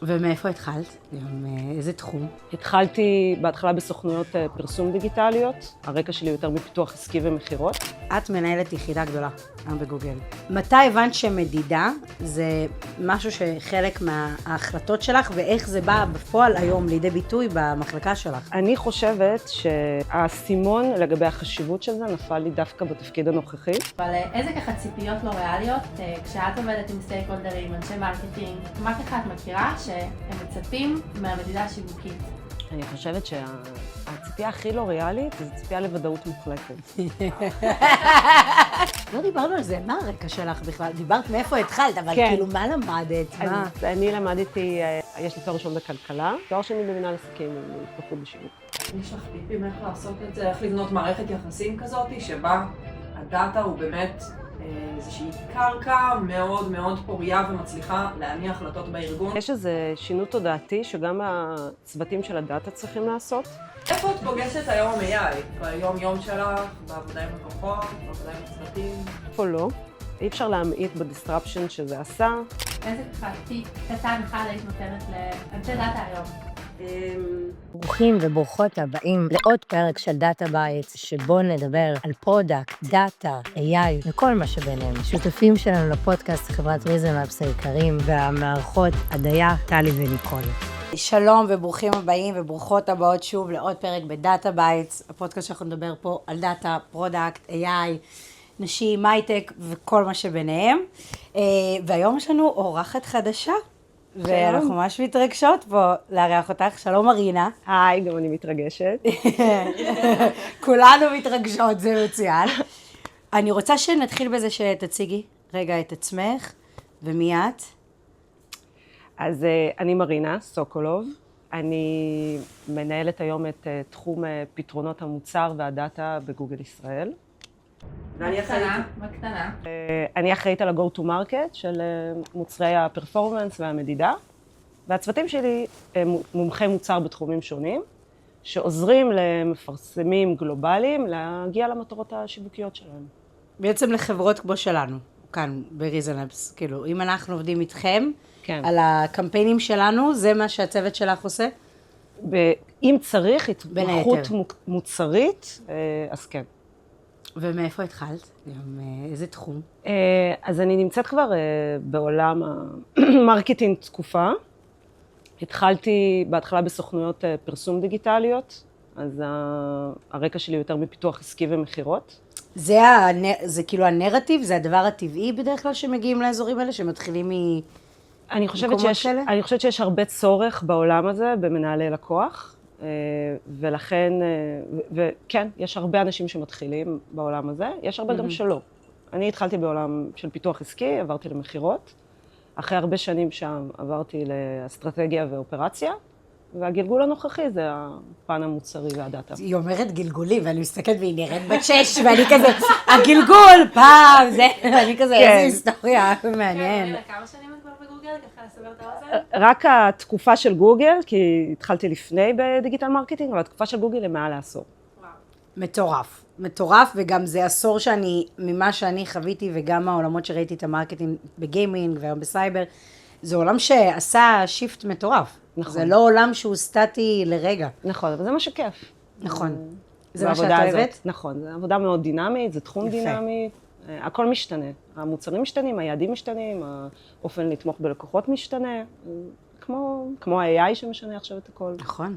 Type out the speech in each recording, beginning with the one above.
ומאיפה התחלת? איזה תחום? התחלתי בהתחלה בסוכנויות פרסום דיגיטליות, הרקע שלי יותר מפיתוח עסקי ומכירות. את מנהלת יחידה גדולה בגוגל. מתי הבנת שמדידה זה משהו שחלק מההחלטות שלך, ואיך זה בא בפועל היום לידי ביטוי במחלקה שלך? אני חושבת שהאסימון לגבי החשיבות של זה נפל לי דווקא בתפקיד הנוכחי. אבל איזה ככה ציפיות לא ריאליות, כשאת עובדת עם סטייקהולדרים, אנשי מרקטינג, מה ככה את מכירה שהם מצפים מהמדידה השיווקית? אני חושבת שהציפייה הכי לא ריאלית זה ציפייה לוודאות מוחלטת. לא דיברנו על זה, מה הרקע שלך בכלל? דיברת מאיפה התחלת, אבל כן. כאילו מה למדת? מה? אני למדתי, יש לי תואר ראשון בכלכלה, תואר שני במנהל עסקים עם התמחות בשיווק. יש לך טיפים איך לעשות את זה, איך לבנות מערכת יחסים כזאת, שבה הדאטה הוא באמת איזושהי קרקע מאוד מאוד פוריה ומצליחה להניע החלטות בארגון. יש איזה שינוי תודעתי שגם הצוותים של הדאטה צריכים לעשות. איפה את פוגשת היום AI? ביום יום שלך, בעבודה עם לקוחות, בעבודה עם הצוותים? איפה לא? אי אפשר להמעיט בדיסטרפשן שזה עשה. איזה ככה טיפ קטן אחד היית נותנת לאנשי דאטה היום? ברוכים וברוכות הבאים לעוד פרק של דאטה בייטס, שבו נדבר על פרודקט, דאטה, AI וכל מה שביניהם. שותפים שלנו לפודקאסט חברת ריזנלאבס היקרים והמערכות עדיה, טלי וניקול. שלום וברוכים הבאים וברוכות הבאות שוב לעוד פרק בדאטה בייטס, הפודקאסט שאנחנו נדבר פה על דאטה, פרודקט, AI, נשים, הייטק וכל מה שביניהם. והיום יש לנו אורחת חדשה. ואנחנו ממש מתרגשות פה לארח אותך. שלום מרינה. היי, גם אני מתרגשת. כולנו מתרגשות, זה מצוין. אני רוצה שנתחיל בזה שתציגי רגע את עצמך, ומי את? אז אני מרינה סוקולוב. אני מנהלת היום את תחום פתרונות המוצר והדאטה בגוגל ישראל. בקטנה. אני אחראית על ה-go to market של מוצרי הפרפורמנס והמדידה, והצוותים שלי הם מומחי מוצר בתחומים שונים, שעוזרים למפרסמים גלובליים להגיע למטרות השיווקיות שלהם. בעצם לחברות כמו שלנו, כאן בריזנלאבס, כאילו, אם אנחנו עובדים איתכם, כן. על הקמפיינים שלנו, זה מה שהצוות שלך עושה? אם צריך התמחות מוצרית, אז כן. ומאיפה התחלת? איזה תחום? אז אני נמצאת כבר בעולם המרקטינג תקופה. התחלתי בהתחלה בסוכנויות פרסום דיגיטליות, אז הרקע שלי יותר מפיתוח עסקי ומכירות. זה כאילו הנרטיב, זה הדבר הטבעי בדרך כלל שמגיעים לאזורים האלה, שמתחילים ממקומות כאלה? אני חושבת שיש הרבה צורך בעולם הזה במנהלי לקוח. ולכן, וכן, יש הרבה אנשים שמתחילים בעולם הזה, יש הרבה גם שלא. אני התחלתי בעולם של פיתוח עסקי, עברתי למכירות, אחרי הרבה שנים שם עברתי לאסטרטגיה ואופרציה, והגלגול הנוכחי זה הפן המוצרי והדאטה. היא אומרת גלגולים, ואני מסתכלת והיא נראית בת 6, ואני כזה, הגלגול, פעם, זה, ואני כזה, איזה היסטוריה, מעניין. כמה שנים את כבר בגוגל? ככה לסבר את האוזן? רק התקופה של גוגל, כי התחלתי לפני בדיגיטל מרקטינג, אבל התקופה של גוגל היא מעל לעשור. מטורף, מטורף, וגם זה עשור ממה שאני חוויתי, וגם העולמות שראיתי את המרקטינג בגיימינג והיום בסייבר, זה עולם שעשה שיפט מטורף. נכון. זה לא עולם שהוא סטטי לרגע. נכון, אבל זה מה שכיף. נכון. זה מה שאת אוהבת? נכון, זו עבודה מאוד דינמית, זה תחום דינמי, הכל משתנה. המוצרים משתנים, היעדים משתנים, האופן לתמוך בלקוחות משתנה, כמו ה-AI שמשנה עכשיו את הכל. נכון.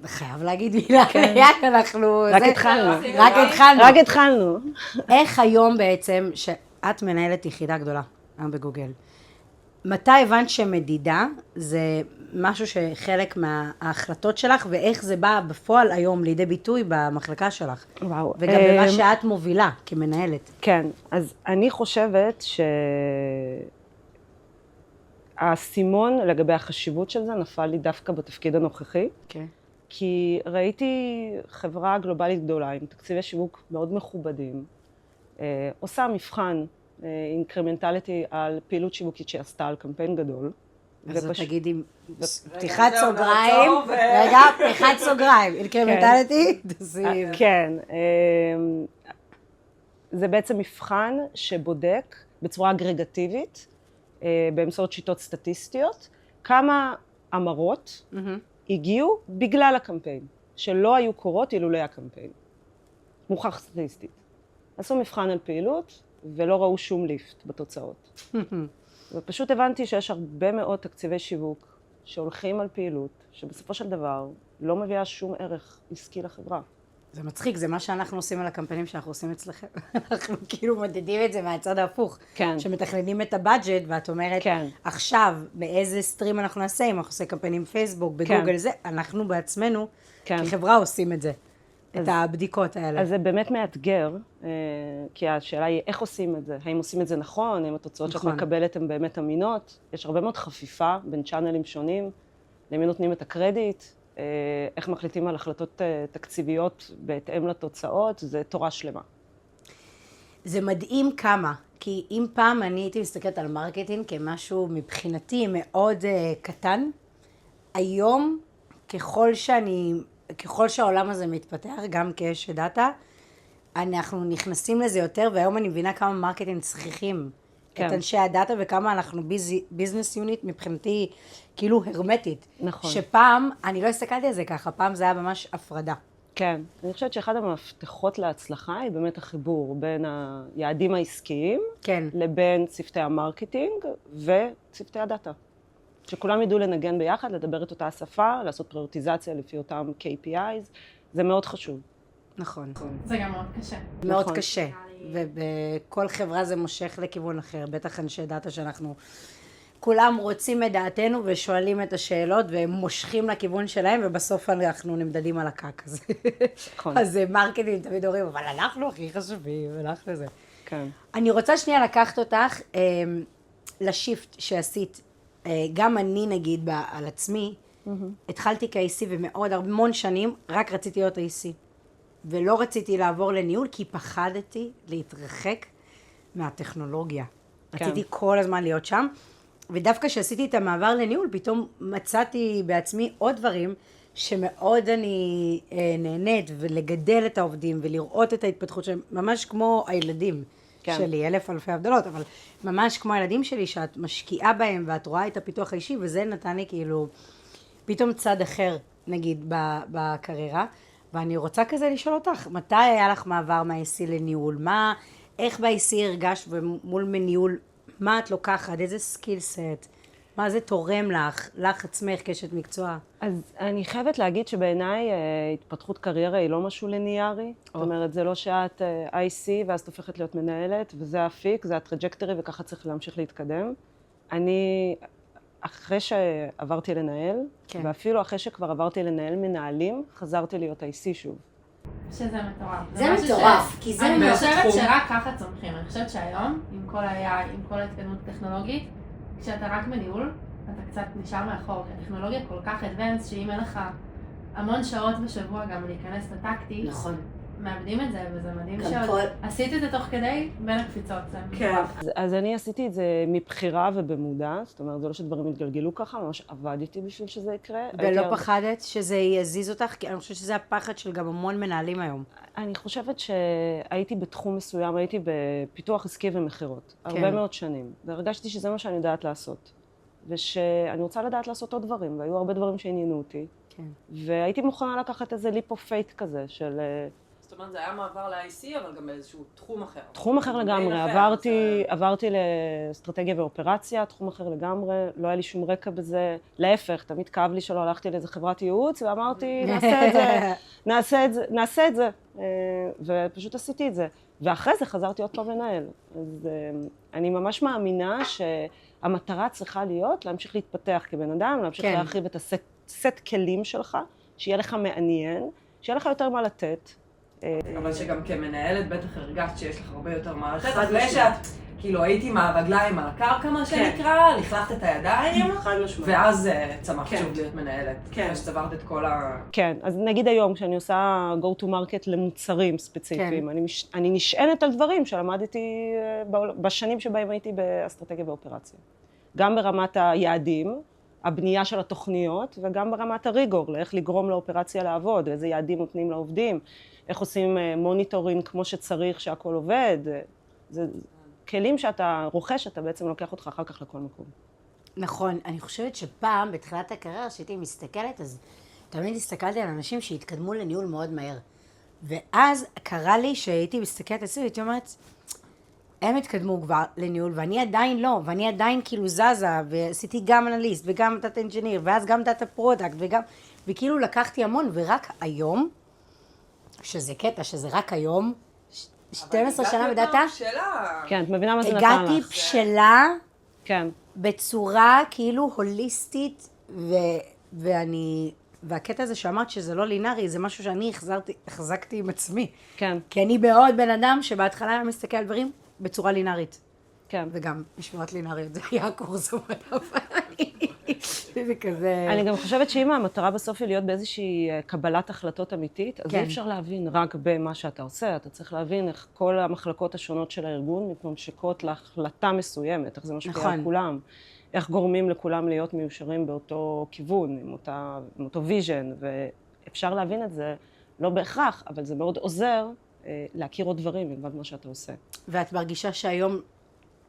חייב להגיד מילה, אנחנו... רק התחלנו. רק רק התחלנו. איך היום בעצם, שאת מנהלת יחידה גדולה בגוגל, מתי הבנת שמדידה זה משהו שחלק מההחלטות שלך, ואיך זה בא בפועל היום לידי ביטוי במחלקה שלך? וואו. וגם במה שאת מובילה כמנהלת. כן, אז אני חושבת שהאסימון לגבי החשיבות של זה נפל לי דווקא בתפקיד הנוכחי. כן. כי ראיתי חברה גלובלית גדולה עם תקציבי שיווק מאוד מכובדים, עושה מבחן אינקרמנטליטי על פעילות שיווקית שעשתה על קמפיין גדול. אז תגידי, פתיחת סוגריים, רגע, פתיחת סוגריים, אינקרמנטליטי, תוסיף. כן, זה בעצם מבחן שבודק בצורה אגרגטיבית, באמצעות שיטות סטטיסטיות, כמה אמרות הגיעו בגלל הקמפיין, שלא היו קורות אילולא הקמפיין. מוכח סטטיסטית. עשו מבחן על פעילות, ולא ראו שום ליפט בתוצאות. ופשוט הבנתי שיש הרבה מאוד תקציבי שיווק שהולכים על פעילות, שבסופו של דבר לא מביאה שום ערך עסקי לחברה. זה מצחיק, זה מה שאנחנו עושים על הקמפיינים שאנחנו עושים אצלכם. אנחנו כאילו מדדים את זה מהצד ההפוך. כן. שמתכננים את הבאדג'ט, ואת אומרת, כן. עכשיו, באיזה סטרים אנחנו נעשה, אם אנחנו עושים קמפיינים פייסבוק, בגוגל, זה, אנחנו בעצמנו, כן. כחברה עושים את זה. את הבדיקות האלה. אז זה באמת מאתגר, כי השאלה היא איך עושים את זה, האם עושים את זה נכון, האם התוצאות שאת מקבלת הן באמת אמינות, יש הרבה מאוד חפיפה בין צ'אנלים שונים, למי נותנים את הקרדיט, איך מחליטים על החלטות תקציביות בהתאם לתוצאות, זה תורה שלמה. זה מדהים כמה, כי אם פעם אני הייתי מסתכלת על מרקטינג כמשהו מבחינתי מאוד קטן, היום ככל שהעולם הזה מתפתח, גם כאש דאטה, אנחנו נכנסים לזה יותר, והיום אני מבינה כמה מרקטינג צריכים כן. את אנשי הדאטה, וכמה אנחנו ביזנס יוניט מבחינתי כאילו הרמטית. נכון. שפעם, אני לא הסתכלתי על זה ככה, פעם זה היה ממש הפרדה. כן, אני חושבת שאחד המפתחות להצלחה היא באמת החיבור בין היעדים העסקיים, כן. לבין צוותי המרקטינג וצוותי הדאטה. שכולם ידעו לנגן ביחד, לדבר את אותה השפה, לעשות פריורטיזציה לפי אותם KPIs, זה מאוד חשוב. נכון. זה גם מאוד קשה. מאוד נכון. קשה, ובכל חברה זה מושך לכיוון אחר, בטח אנשי דאטה שאנחנו כולם רוצים את דעתנו ושואלים את השאלות והם מושכים לכיוון שלהם ובסוף אנחנו נמדדים על הקק הזה. נכון. אז מרקטינג תמיד אומרים, אבל אנחנו הכי חשובים, אנחנו זה. כן. אני רוצה שנייה לקחת אותך לשיפט שעשית, גם אני נגיד על עצמי, התחלתי כ-AC ומאוד המון שנים רק רציתי להיות AC. ולא רציתי לעבור לניהול כי פחדתי להתרחק מהטכנולוגיה. כן. רציתי כל הזמן להיות שם, ודווקא כשעשיתי את המעבר לניהול, פתאום מצאתי בעצמי עוד דברים שמאוד אני נהנית, ולגדל את העובדים ולראות את ההתפתחות שלהם, ממש כמו הילדים כן. שלי, אלפי הבדלות, אבל ממש כמו הילדים שלי, שאת משקיעה בהם ואת רואה את הפיתוח האישי, וזה נתן לי כאילו פתאום צד אחר, נגיד, בקריירה. ואני רוצה כזה לשאול אותך, מתי היה לך מעבר מה-AC לניהול? איך ב-AC הרגשת ומול מניהול, מה את לוקחת? איזה סקיל סט? מה זה תורם לך עצמך כאשת מקצוע? אז אני חייבת להגיד שבעיניי התפתחות קריירה היא לא משהו ליניארי. זאת אומרת, זה לא שאת IC ואז את הופכת להיות מנהלת, וזה האפיק, זה הטראג'קטורי וככה צריך להמשיך להתקדם. אני, אחרי שעברתי לנהל, כן. ואפילו אחרי שכבר עברתי לנהל מנהלים, חזרתי להיות IC שוב. שזה מטורף. זה משהו מטורף, כי זה אני מאוד חושבת תחום. שרק ככה צומחים. אני חושבת שהיום, עם כל ה-AI, עם כל ההתקדמות הטכנולוגית, כשאתה רק בניהול, אתה קצת נשאר מאחור, כי הטכנולוגיה כל כך advanced, שאם אין לך המון שעות בשבוע גם להיכנס לטקטי, נכון. מאבדים את זה, וזה מדהים גם שעוד כל- עשית את זה תוך כדי בין הקפיצות, זה כן. מטורף. אז אני עשיתי את זה מבחירה ובמודע, זאת אומרת, זה לא שדברים התגלגלו ככה, ממש עבדתי בשביל שזה יקרה. ולא פחדת שזה יזיז אותך? כי אני חושבת שזה הפחד של גם המון מנהלים היום. אני חושבת שהייתי בתחום מסוים, הייתי בפיתוח עסקי ומחירות, הרבה מאוד שנים, והרגשתי שזה מה שאני יודעת לעשות. ושאני רוצה לדעת לעשות עוד דברים, והיו הרבה דברים שעניינו אותי. כן. והייתי מוכנה לקחת איזה ליפ אוף פייט כזה, של זאת אומרת, זה היה מעבר ל-IC, אבל גם באיזשהו תחום אחר. תחום אחר לגמרי. עברתי לאסטרטגיה ואופרציה, תחום אחר לגמרי, לא היה לי שום רקע בזה. להפך, תמיד כאב לי שלא הלכתי לאיזה חברת ייעוץ, ואמרתי, נעשה את זה. ופשוט עשיתי את זה. ואחרי זה חזרתי עוד פעם לנהל. אז אני ממש מאמינה שהמטרה צריכה להיות להמשיך להתפתח כבן אדם, להמשיך להרחיב את הסט כלים שלך, שיהיה לך מעניין, שיהיה לך יותר מה לתת. אבל שגם כמנהלת בטח הרגשת שיש לך הרבה יותר מה לתת, אחרי שאת, כאילו הייתי עם הרגליים על הקרקע מה שנקרא, לכלכת את הידיים, ואז צמחת שוב להיות מנהלת, אחרי שצברת את כל ה... כן, אז נגיד היום כשאני עושה go to market למוצרים ספציפיים, אני נשענת על דברים שלמדתי בשנים שבהם הייתי באסטרטגיה ואופרציה. גם ברמת היעדים, הבנייה של התוכניות, וגם ברמת הריגור, לאיך לגרום לאופרציה לעבוד, איזה יעדים נותנים לעובדים, איך עושים מוניטורינג כמו שצריך שהכל עובד. זה כלים שאתה רוכש, אתה בעצם לוקח אותך אחר כך לכל מקום. נכון, אני חושבת שפעם, בתחילת הקריירה, שהייתי מסתכלת, אז תמיד הסתכלתי על אנשים שהתקדמו לניהול מאוד מהר. ואז קרה לי שהייתי מסתכלת אצלי, הייתי אומרת, הם התקדמו כבר לניהול, ואני עדיין לא, ואני עדיין כאילו זזה, ועשיתי גם אנליסט, וגם דאטה אנג'יניר, ואז גם דאטה פרודקט, וכאילו לקחתי המון, ורק היום, שזה קטע, שזה רק היום, 12 שנה בדאטה, כן, את מבינה מה זה נתן הגעתי לך. בשלה כן, בצורה כאילו הוליסטית, והקטע הזה שאמרת שזה לא לינארי, זה משהו שאני החזקתי עם עצמי. כן, כי אני מאוד בן אדם שבהתחלה היה מסתכל על דברים בצורה לינארית. כן. וגם משמעות לינאריות, זה היה הקורס זה כזה... אני גם חושבת שאם המטרה בסוף היא להיות באיזושהי קבלת החלטות אמיתית, אז אי אפשר להבין רק במה שאתה עושה, אתה צריך להבין איך כל המחלקות השונות של הארגון מתממשקות להחלטה מסוימת, איך זה משפיע על כולם, איך גורמים לכולם להיות מיושרים באותו כיוון, עם אותו ויז'ן, ואפשר להבין את זה לא בהכרח, אבל זה מאוד עוזר להכיר עוד דברים מלבד מה שאתה עושה. ואת מרגישה שהיום,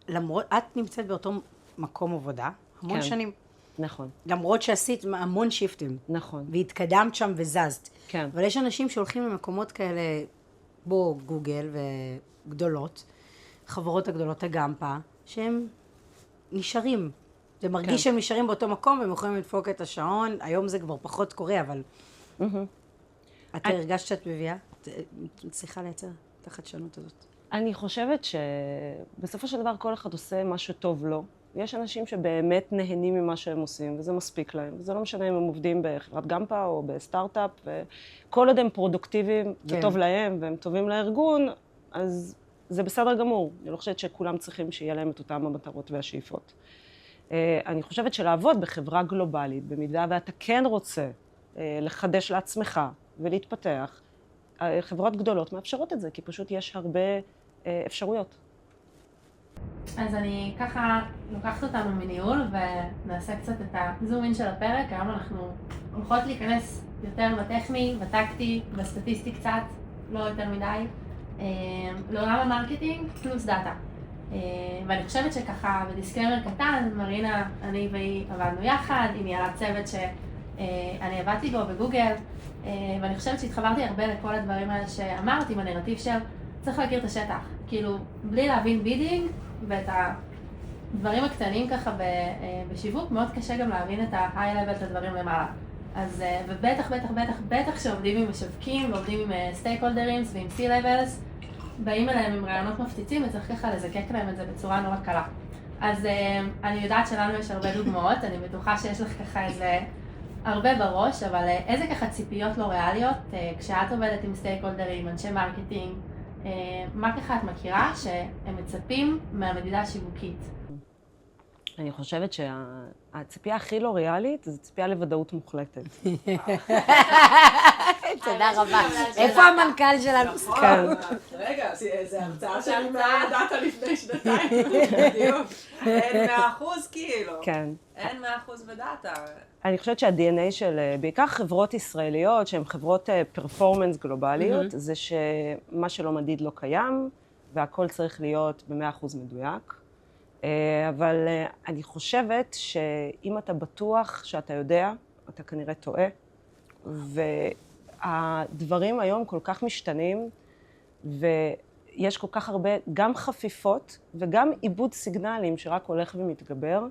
למרות, את נמצאת באותו מקום עבודה, המון שנים. נכון. למרות שעשית המון שיפטים. נכון. והתקדמת שם וזזת. כן. אבל יש אנשים שהולכים למקומות כאלה, בו גוגל וגדולות, חברות הגדולות הגמפה, שהם נשארים. זה מרגיש שהם נשארים באותו מקום, והם יכולים לדפוק את השעון. היום זה כבר פחות קורה, אבל... את הרגשת שאת מביאה? צריכה לייצר את החדשנות הזאת. אני חושבת שבסופו של דבר כל אחד עושה מה שטוב לו. יש אנשים שבאמת נהנים ממה שהם עושים, וזה מספיק להם. וזה לא משנה אם הם עובדים בחברת גמפה או בסטארט-אפ, וכל עוד הם פרודוקטיביים, זה טוב להם, והם טובים לארגון, אז זה בסדר גמור. אני לא חושבת שכולם צריכים שיהיה להם את אותם המטרות והשאיפות. אני חושבת שלעבוד בחברה גלובלית, במידה ואתה כן רוצה לחדש לעצמך ולהתפתח, חברות גדולות מאפשרות את זה, כי פשוט יש הרבה אפשרויות. אז אני ככה לוקחת אותנו מניהול ונעשה קצת את הזום-אין של הפרק. היום אנחנו הולכות להיכנס יותר בטכני, בטקטי, בסטטיסטי קצת, לא יותר מדי, לעולם המרקטינג פלוס דאטה. ואני חושבת שככה בדיסקליימר קטן, מרינה, אני והיא עבדנו יחד, היא ניהלה צוות שאני עבדתי בו בגוגל, ואני חושבת שהתחברתי הרבה לכל הדברים האלה שאמרת עם הנרטיב של צריך להכיר את השטח, כאילו בלי להבין בידינג ואת הדברים הקטנים ככה בשיווק, מאוד קשה גם להבין את ה-high level, את הדברים למעלה. אז ובטח, בטח, בטח, בטח שעובדים עם משווקים ועובדים עם stakeholders ועם C-levels, באים אליהם עם רעיונות מפציצים וצריך ככה לזקק להם את זה בצורה נורא קלה. אז אני יודעת שלנו יש הרבה דוגמאות, אני בטוחה שיש לך ככה איזה הרבה בראש, אבל איזה ככה ציפיות לא ריאליות, כשאת עובדת עם סטייקהולדרים, אנשי מרקטינג, מה ככה את מכירה שהם מצפים מהמדידה השיווקית? אני חושבת שהציפייה הכי לא ריאלית זה ציפייה לוודאות מוחלטת. תודה רבה. איפה המנכ"ל שלנו? רגע, זה הרצאה שאני ידעת לפני שנתיים, בדיוק. אין 100% כאילו. כן. אין 100% בדאטה. אני חושבת שה-DNA של בעיקר חברות ישראליות, שהן חברות פרפורמנס גלובליות, זה שמה שלא מדיד לא קיים, והכל צריך להיות ב-100% מדויק. אבל אני חושבת שאם אתה בטוח שאתה יודע, אתה כנראה טועה. והדברים היום כל כך משתנים, ויש כל כך הרבה גם חפיפות וגם עיבוד סיגנלים שרק הולך ומתגבר,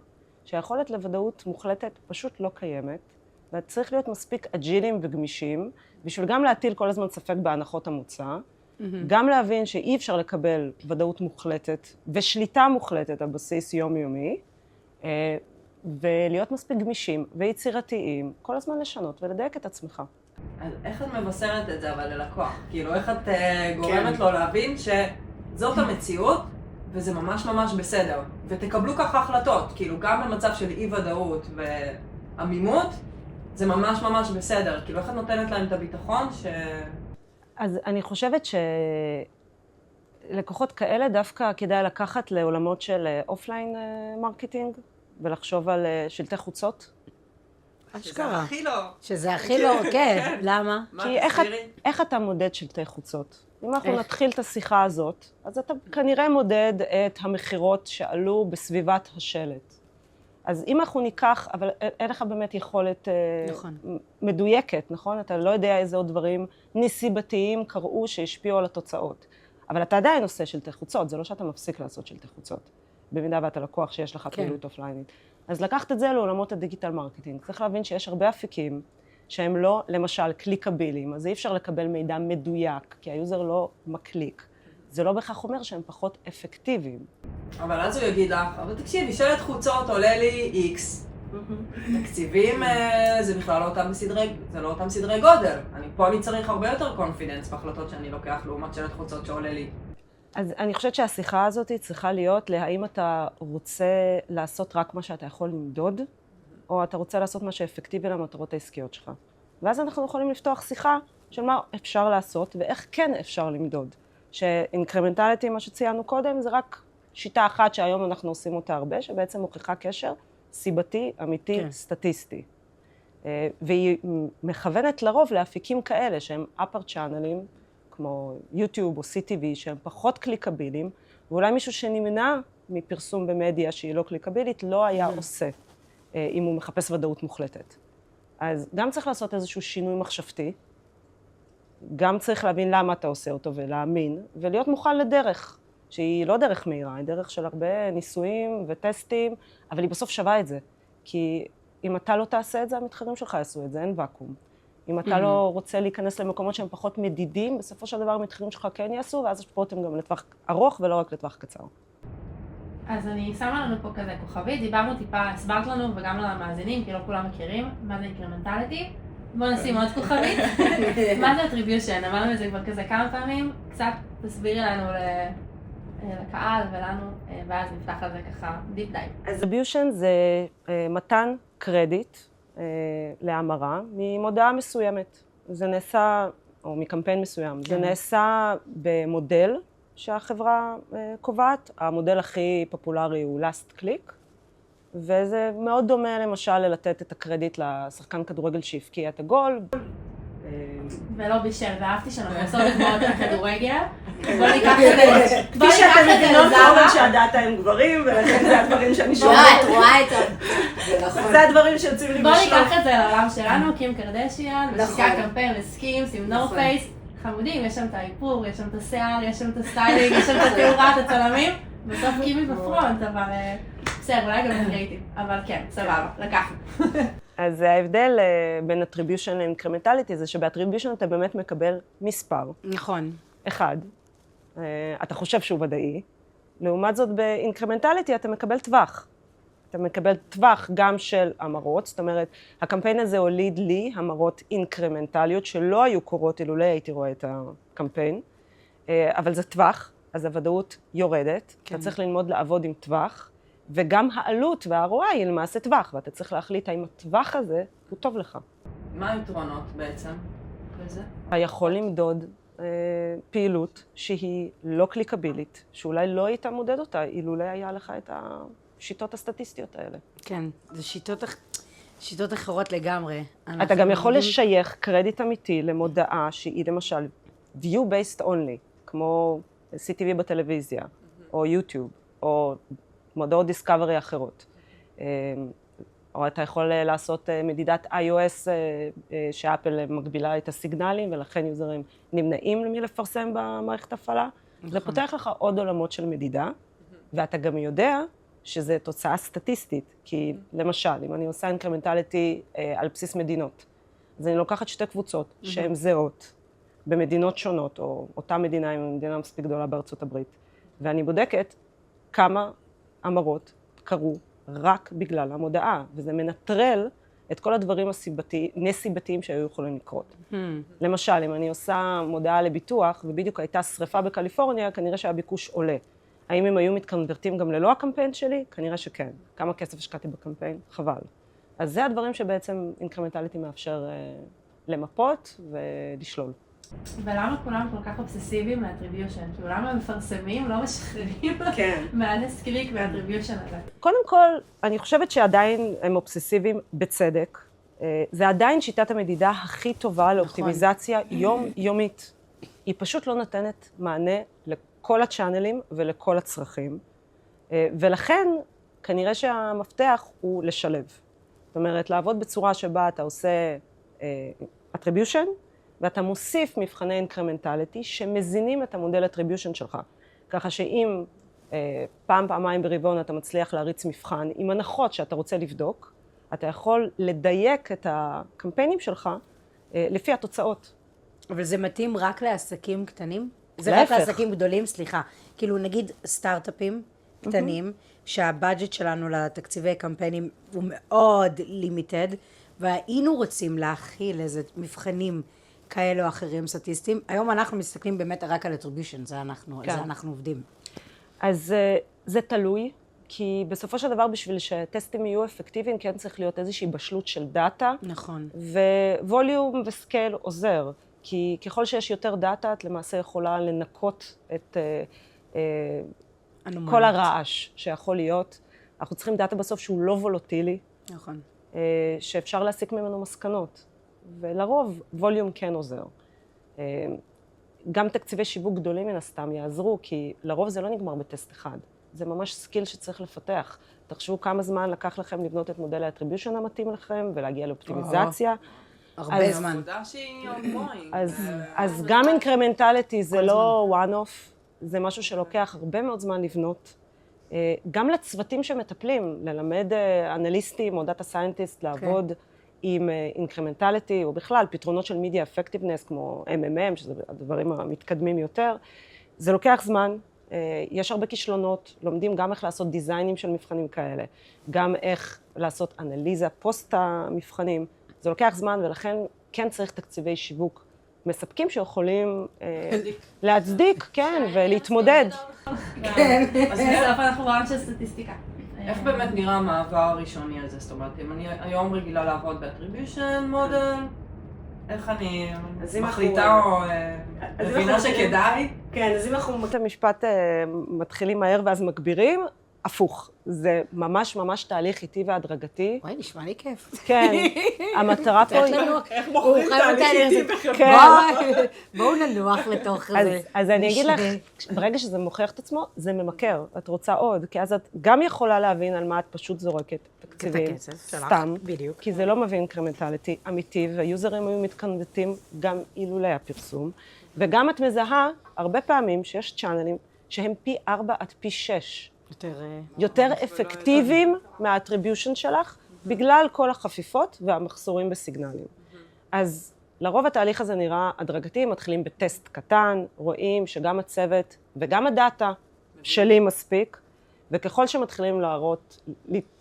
שהיכולת לוודאות מוחלטת פשוט לא קיימת, ואת צריך להיות מספיק אג'ילים וגמישים, בשביל גם להטיל כל הזמן ספק בהנחות המוצא, גם להבין שאי אפשר לקבל ודאות מוחלטת ושליטה מוחלטת על בסיס יומיומי, ולהיות מספיק גמישים ויצירתיים, כל הזמן לשנות ולדייק את עצמך. אז איך את מבשרת את זה אבל ללקוח? כאילו איך את גורמת לו להבין שזאת המציאות וזה ממש ממש בסדר, ותקבלו ככה החלטות, כאילו גם במצב של אי ודאות ועמימות, זה ממש ממש בסדר, כאילו איך את נותנת להם את הביטחון אז אני חושבת שלקוחות כאלה דווקא כדאי לקחת לעולמות של אופליין מרקטינג, ולחשוב על שלטי חוצות. שזה הכי לא. שזה הכי לא, כן. למה? כי איך אתה מודד שלטי חוצות? אם אנחנו נתחיל את השיחה הזאת, אז אתה כנראה מודד את המחירות שעלו בסביבת השלט. אז אם אנחנו ניקח, אבל אין לך באמת יכולת נכון. מדויקת, נכון? אתה לא יודע איזה עוד דברים נסיבתיים קראו שהשפיעו על התוצאות. אבל אתה עדיין עושה שלטי חוצות, זה לא שאתה מפסיק לעשות שלטי חוצות, במידה ואתה לקוח שיש לך פעילות אופליינית. אז לקחת את זה לעולמות הדיגיטל מרקטינג. צריך להבין שיש הרבה אפיקים שהם לא, למשל, קליקבילים, אז אי אפשר לקבל מידע מדויק, כי היוזר לא מקליק. זה לא בהכרח אומר שהם פחות אפקטיביים. אבל אז הוא יגיד לך, אבל תקשיבי, שלט חוצות עולה לי X. תקציבים זה בכלל לא אותם סדרי גודל. פה אני צריך הרבה יותר קונפידנס בהחלטות שאני לוקח לעומת שלט חוצות שעולה לי. אז אני חושבת שהשיחה הזאת צריכה להיות להאם אתה רוצה לעשות רק מה שאתה יכול למדוד, או אתה רוצה לעשות מה שאפקטיבי למטרות העסקיות שלך. ואז אנחנו יכולים לפתוח שיחה של מה אפשר לעשות ואיך כן אפשר למדוד. שאינקרמנטליטי, מה שציינו קודם, זה רק שיטה אחת שהיום אנחנו עושים אותה הרבה, שבעצם מוכיחה קשר סיבתי, אמיתי, סטטיסטי. והיא מכוונת לרוב לאפיקים כאלה שהם upper channel'ים, כמו יוטיוב או CTV, שהם פחות קליקבילים, ואולי מישהו שנמנע מפרסום במדיה שהיא לא קליקבילית, לא היה עושה, אם הוא מחפש ודאות מוחלטת. אז גם צריך לעשות איזשהו שינוי מחשבתי, גם צריך להבין למה אתה עושה אותו ולהאמין, ולהיות מוכן לדרך, שהיא לא דרך מהירה, היא דרך של הרבה ניסויים וטסטים, אבל היא בסוף שווה את זה. כי אם אתה לא תעשה את זה, המתחרים שלך יעשו את זה, אין ואקום. אם אתה לא רוצה להיכנס למקומות שהם פחות מדידים, בסופו של דבר המתחרים שלך כן יעשו, ואז השפעות הם גם לטווח ארוך ולא רק לטווח קצר. אז אני שמה לנו פה כזה כוכבית, דיברנו טיפה, הסברת לנו וגם למאזינים, כי לא כולם מכירים, מה זה אינקרמנטליטי. בואו נשים עוד כוכבית. מה זה attribution? אמרנו את זה כבר כזה כמה פעמים, קצת תסבירי לנו לקהל ולנו, ואז נפתח על זה ככה דיפ דייב. אז attribution זה מתן קרדיט להמרה ממודעה מסוימת. זה נעשה, או מקמפיין מסוים, זה נעשה במודל שהחברה קובעת. המודל הכי פופולרי הוא last click, וזה מאוד דומה למשל לתת את הקרדיט לשחקן כדורגל שהפקיע את הגול. ולא בישל, ואהבתי שאנחנו עושות דוגמאות על כדורגל. בוא ניקח את זה. כפי שאתם מבינות כמובן שהדאטה הם גברים, ולכן זה הדברים שאני שומעת. את רואה את זה. זה הדברים שיוצאים לי בוא בשלום. ניקח את זה לעולם שלנו, קים קרדשיאן, משיקה קמפיין לסקימס עם נו פייס. חמודים, יש שם את האיפור, יש שם את השיער, יש שם את הסטיילינג, יש שם את התאורה, את הצלמים. בסוף קימי בפרונט, אבל בסדר, אולי גם קריאיטיב. אבל כן, סבבה, לקחנו. אז ההבדל בין attribution לאינקרמנטליטי זה שבאטריביושן אתה באמת מקבל מספר. נכון. אחד, אתה חושב שהוא ודאי. לעומת זאת באינקרמנטליטי אתה מקבל טווח. אתה מקבל טווח גם של המרות, זאת אומרת, הקמפיין הזה הוליד לי המרות אינקרמנטליות שלא היו קורות אילולי הייתי רואה את הקמפיין, אבל זה טווח, אז הוודאות יורדת, אתה צריך ללמוד לעבוד עם טווח, וגם העלות והROI היא למעשה טווח, ואתה צריך להחליט האם הטווח הזה הוא טוב לך. מה היתרונות בעצם בזה? אתה יכול למדוד פעילות שהיא לא קליקבילית, שאולי לא היית מודד אותה, אילולי היה לך את השיטות הסטטיסטיות האלה. כן, זה שיטות אחרות לגמרי. אתה גם יכול לשייך קרדיט אמיתי למודעה שהיא למשל view-based only, כמו CTV בטלוויזיה, או יוטיוב, או מודעות דיסקאברי אחרות. או אתה יכול לעשות מדידת iOS שאפל מגבילה את הסיגנלים, ולכן יוזרים נמנעים מלפרסם במערכת הפעלה. זה פותח לך עוד עולמות של מדידה, ואתה גם יודע שזה תוצאה סטטיסטית, כי למשל, אם אני עושה אינקרמנטליטי על בסיס מדינות, אז אני לוקחת שתי קבוצות שהן זהות במדינות שונות, או אותה מדינה עם מדינה מספיק גדולה בארצות הברית, ואני בודקת כמה המרות קרו רק בגלל המודעה, וזה מנטרל את כל הדברים נסיבתיים שהיו יכולים לקרות. למשל, אם אני עושה מודעה לביטוח, ובדיוק הייתה שריפה בקליפורניה, כנראה שהביקוש עולה. האם הם היו מתקנברטים גם ללא הקמפיין שלי? כנראה שכן. כמה כסף השקעתי בקמפיין? חבל. אז זה הדברים שבעצם אינקרמנטליטי מאפשר למפות ולשלול. ולמה כולם כל כך אובססיביים לאטריביושן? כי למה הם מפרסמים, לא משחררים מהנס קליק מהאטריביושן הזה? קודם כל, אני חושבת שעדיין הם אובססיביים בצדק. זה עדיין שיטת המדידה הכי טובה לאופטימיזציה יומיומית. היא פשוט לא נותנת מענה לכל הצ'אנלים ולכל הצרכים. ולכן כנראה שהמפתח הוא לשלב. זאת אומרת, לעבוד בצורה שבה אתה עושה attribution, ואתה מוסיף מבחני אינקרמנטליטי שמזינים את המודל attribution שלך. ככה שאם פעמיים ברבעון אתה מצליח להריץ מבחן, עם הנחות שאתה רוצה לבדוק, אתה יכול לדייק את הקמפיינים שלך לפי התוצאות. אבל זה מתאים רק לעסקים קטנים? זה רק לעסקים גדולים, סליחה. כאילו נגיד סטארט-אפים קטנים, שהבאג'ט שלנו לתקציבי קמפיינים הוא מאוד לימיטד, והיינו רוצים להכיל איזה מבחנים כאלה או אחרים סטטיסטיים. היום אנחנו מסתכלים באמת רק על attribution, זה אנחנו עובדים. אז זה תלוי, כי בסופו של דבר בשביל שטסטים יהיו אפקטיביים, כן צריך להיות איזושהי בשלות של דאטה. נכון. וווליום וסקייל עוזר, כי ככל שיש יותר דאטה, את למעשה יכולה לנקות את כל הרעש שיכול להיות. אנחנו צריכים דאטה בסוף שהוא לא וולוטילי. נכון. שאפשר להסיק ממנו מסקנות. ולרוב ווליום כן עוזר. גם תקציבי שיווק גדולים מן הסתם יעזרו, כי לרוב זה לא נגמר בטסט אחד. זה ממש סקיל שצריך לפתח. תחשבו כמה זמן לקח לכם לבנות את מודל האטריביושן המתאים לכם, ולהגיע לאופטימיזציה. הרבה זמן. עבודה שהיא ongoing. אז גם אינקרמנטליטי זה לא one off, זה משהו שלוקח הרבה מאוד זמן לבנות. גם לצוותים שמטפלים, ללמד אנליסטים או דאטה סיינטיסט לעבוד עם אינקרמנטליטי, או בכלל פתרונות של מידיה אפקטיבנס כמו MMM, שזה הדברים המתקדמים יותר. זה לוקח זמן, יש הרבה כישלונות, לומדים גם איך לעשות דיזיינים של מבחנים כאלה, גם איך לעשות אנליזה פוסט המבחנים. זה לוקח זמן ולכן כן צריך תקציבי שיווק מספקים שיכולים להצדיק, כן, ולהתמודד. כן. אז בסוף אנחנו רואים של סטטיסטיקה. איך באמת נראה המעבר הראשוני הזה? זאת אומרת, אם אני היום רגילה לעבוד באטריביושן מודל, איך אני מחליטה או מבינה שכדאי? כן, אז אם אנחנו בית המשפט מתחילים מהר ואז מגבירים, הפוך. זה ממש ממש תהליך איטי והדרגתי. וואי, נשמע לי כיף. כן, המטרה פה היא... איך בוחרים תהליך איטי בחברה? בואו ננוח לתוך זה. אז אני אגיד לך, ברגע שזה מוכיח את עצמו, זה ממכר. את רוצה עוד, כי אז את גם יכולה להבין על מה את פשוט זורקת תקציבים, סתם, כי זה לא מבין אינקרמנטליטי אמיתי, והיוזרים היו מתקנדטים גם אילולי הפרסום, וגם את מזהה הרבה פעמים שיש צ'אנלים שהם פי 4 עד פי 6. יותר אפקטיביים מהאטריביושן שלך, בגלל כל החפיפות והמחסורים בסיגנלים. אז לרוב התהליך הזה נראה הדרגתי, מתחילים בטסט קטן, רואים שגם הצוות וגם הדאטה שלי מספיק, וככל שמתחילים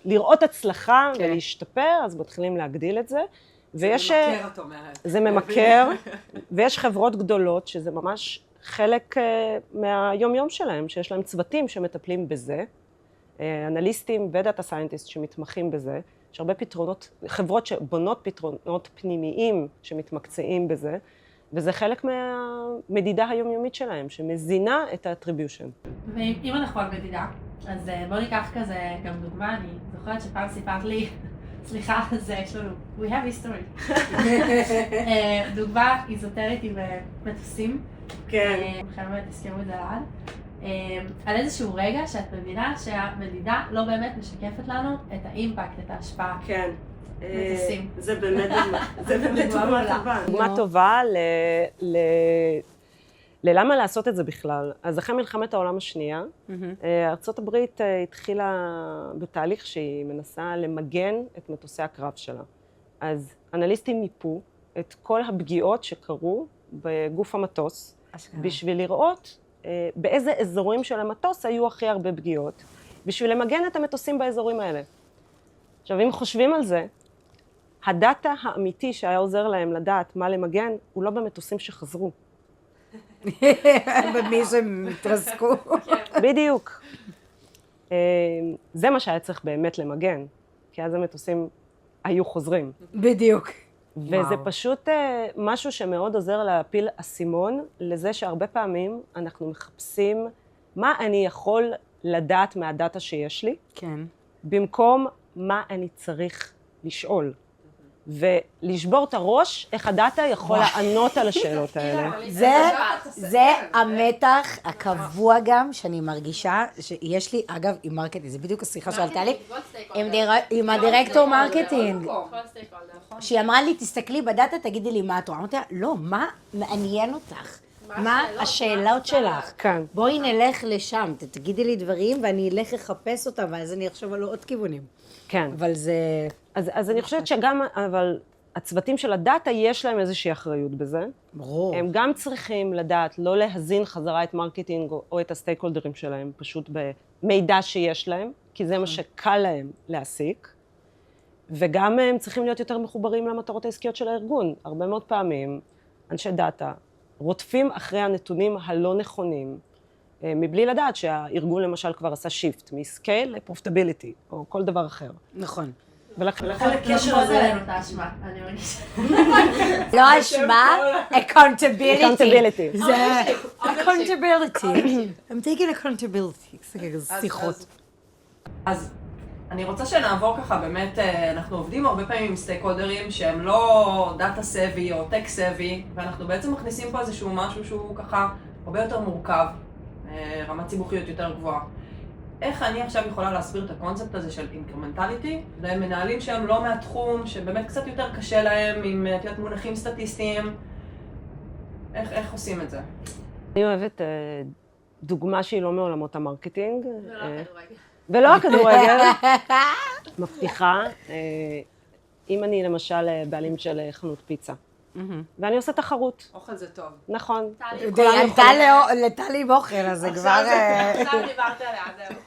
לראות הצלחה ולהשתפר, אז מתחילים להגדיל את זה. זה ממכר, את אומרת. זה ממכר, ויש חברות גדולות שזה ממש חלק מהיום-יום שלהם, שיש להם צוותים שמטפלים בזה, אנליסטים ודאטה סיינטיסט שמתמחים בזה, יש הרבה פתרונות, חברות שבונות פתרונות פנימיים שמתמקצעים בזה, וזה חלק מהמדידה היומיומית שלהם, שמזינה את האטריביושן. ואם אנחנו על מדידה, אז בואו ניקח כזה גם דוגמה, אני זוכרת שפעם סיפרת לי, סליחה, זה יש לנו, we have history. דוגמה איזוטרית עם מטוסים. כן. חבר'ה, תזכרו את זה לעד. על איזשהו רגע שאת מבינה שהמדידה לא באמת משקפת לנו את האימפקט, את ההשפעה. כן. מטוסים. זה באמת דוגמה טובה. דוגמה טובה ללמה לעשות את זה בכלל. אז אחרי מלחמת העולם השנייה, ארצות הברית התחילה בתהליך שהיא מנסה למגן את מטוסי הקרב שלה. אז אנליסטים מיפו את כל הפגיעות שקרו בגוף המטוס, בשביל לראות באיזה אזורים של המטוס היו הכי הרבה פגיעות, בשביל למגן את המטוסים באזורים האלה. עכשיו, אם חושבים על זה, הדאטה האמיתי שהיה עוזר להם לדעת מה למגן, הוא לא במטוסים שחזרו. במי שהם התרסקו. בדיוק. זה מה שהיה צריך באמת למגן, כי אז המטוסים היו חוזרים. בדיוק. וזה פשוט משהו שמאוד עוזר להפיל אסימון לזה שהרבה פעמים אנחנו מחפשים מה אני יכול לדעת מהדאטה שיש לי, כן. במקום מה אני צריך לשאול. ולשבור את הראש, איך הדאטה יכול לענות על השאלות האלה. זה המתח הקבוע גם, שאני מרגישה, שיש לי, אגב, עם מרקטינג, זה בדיוק השיחה שעלתה לי, עם הדירקטור מרקטינג, שהיא אמרה לי, תסתכלי בדאטה, תגידי לי מה את רואה. אמרתי לה, לא, מה מעניין אותך? מה השאלות שלך? כן. בואי נלך לשם, תגידי לי דברים, ואני אלך לחפש אותם, ואז אני אחשוב על עוד כיוונים. כן. אבל זה... אז אני חושבת שגם, אבל הצוותים של הדאטה יש להם איזושהי אחריות בזה. ברור. הם גם צריכים לדעת לא להזין חזרה את מרקטינג או את הסטייק הולדרים שלהם, פשוט במידע שיש להם, כי זה מה שקל להם להסיק. וגם הם צריכים להיות יותר מחוברים למטרות העסקיות של הארגון. הרבה מאוד פעמים, אנשי דאטה רודפים אחרי הנתונים הלא נכונים, מבלי לדעת שהארגון למשל כבר עשה שיפט, מסקייל לפרופטביליטי, או כל דבר אחר. נכון. ולכן הקשר הזה עלינו את האשמה, אני מרגישה. לא אשמה, accountability. accountability. זה accountability. I'm taking accountability. זה שיחות. אז אני רוצה שנעבור ככה, באמת, אנחנו עובדים הרבה פעמים עם סטייק-הולדרים שהם לא דאטה סבי או טק סבי, ואנחנו בעצם מכניסים פה איזשהו משהו שהוא ככה הרבה יותר מורכב, רמת סיבוכיות יותר גבוהה. איך אני עכשיו יכולה להסביר את הקונספט הזה של אינקרמנטליטי למנהלים שהם לא מהתחום, שבאמת קצת יותר קשה להם עם מונחים סטטיסטיים? איך עושים את זה? אני אוהבת דוגמה שהיא לא מעולמות המרקטינג. ולא הכדורגל. ולא הכדורגל. מבטיחה. אם אני למשל בעלים של חנות פיצה, ואני עושה תחרות. אוכל זה טוב. נכון. לטלי בוחר, אז זה כבר... עכשיו דיברת עליה, זהו.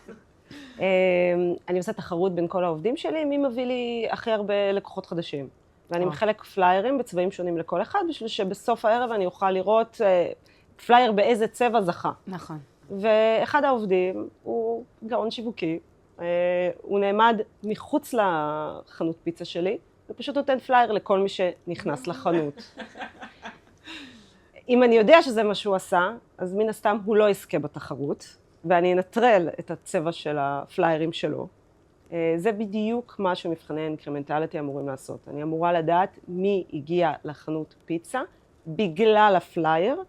אני עושה תחרות בין כל העובדים שלי, מי מביא לי הכי הרבה לקוחות חדשים. ואני מחלק פליירים בצבעים שונים לכל אחד, בשביל שבסוף הערב אני אוכל לראות פלייר באיזה צבע זכה. נכון. ואחד העובדים הוא גאון שיווקי, הוא נעמד מחוץ לחנות פיצה שלי, ופשוט נותן פלייר לכל מי שנכנס לחנות. אם אני יודע שזה מה שהוא עשה, אז מן הסתם הוא לא יזכה בתחרות, ואני אנטרל את הצבע של הפליירים שלו. זה בדיוק מה שמבחני האינקרמנטליטי אמורים לעשות. אני אמורה לדעת מי הגיע לחנות פיצה בגלל הפלייר,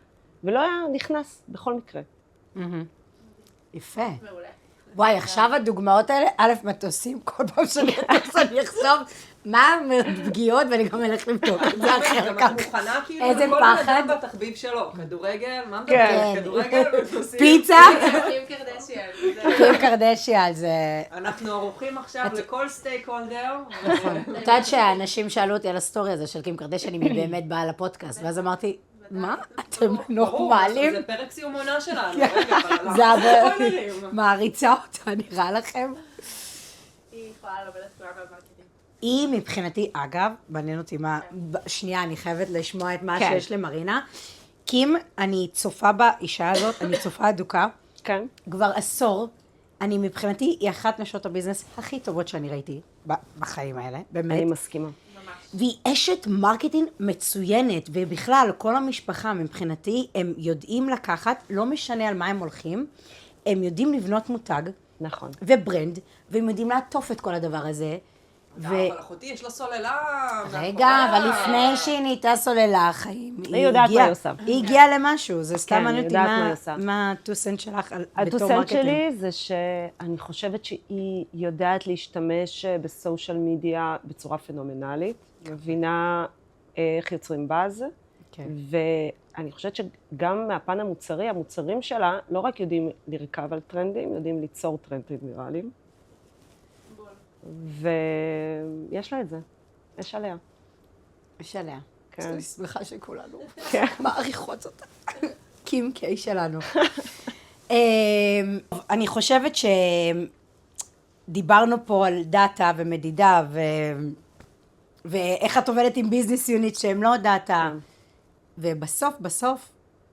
ולא היה נכנס בכל מקרה. יפה. מעולה. וואי, עכשיו הדוגמאות האלה, א', מטוסים, כל פעם שאני אטוס אני אחשוב מה הפגיעות ואני גם אלך לבדוק את זה אחר גם כך. את מוכנה כאילו איזה לכל פחד. בן אדם בתחביב שלו, כדורגל, מה מדבר? כן. כדורגל ומטוסים. פיצה? קים קרדשיאן. קים קרדשיאן, זה... אנחנו ערוכים עכשיו לכל סטייק הולדר. נכון. את יודעת שהאנשים שאלו אותי על הסטורי הזה של קים קרדשיאן, אם היא באמת באה לפודקאסט, ואז אמרתי, מה? אתם נורמלים? זה פרק סיום עונה שלנו. רגע, אבל זה אנחנו ספוילרים. מעריצה אותה, נראה לכם? היא יכולה ללמד את כולם במרקטינג. היא מבחינתי, אגב, מעניין אותי מה, שנייה, אני חייבת לשמוע את מה כן. שיש למרינה. קים, אני צופה באישה הזאת, אני צופה אדוקה, כן. כבר עשור. אני מבחינתי, היא אחת נשות הביזנס הכי טובות שאני ראיתי בחיים האלה, באמת. אני מסכימה. והיא אשת מרקטינג מצוינת, ובכלל, כל המשפחה מבחינתי, הם יודעים לקחת, לא משנה על מה הם הולכים, הם יודעים לבנות מותג נכון. וברנד, והם יודעים לעטוף את כל הדבר הזה. אבל אחותי, יש לה סוללה. רגע, אבל לפני שהיא נהייתה סוללה החיים, היא יודעת מה היא עושה. היא הגיעה למשהו, זה סתם כן, מעניין היא אותי יודעת מה היא עושה. מה הטוסנט שלך בתור הטוסנט מרקטינג. שלי זה שאני חושבת שהיא יודעת להשתמש בסושיאל מדיה בצורה פנומנלית, מבינה איך יוצרים באז, כן. ואני חושבת שגם מהפן המוצרי, המוצרים שלה לא רק יודעים לרכב על טרנדים, יודעים ליצור טרנדים ויראליים. ויש לה את זה, יש עליה. יש עליה. כן. אז אני שמחה שכולנו כן. מעריכות אותה. קים קיי שלנו. אני חושבת שדיברנו פה על דאטה ומדידה ואיך את עובדת עם ביזנס יוניט שהם לא דאטה. ובסוף,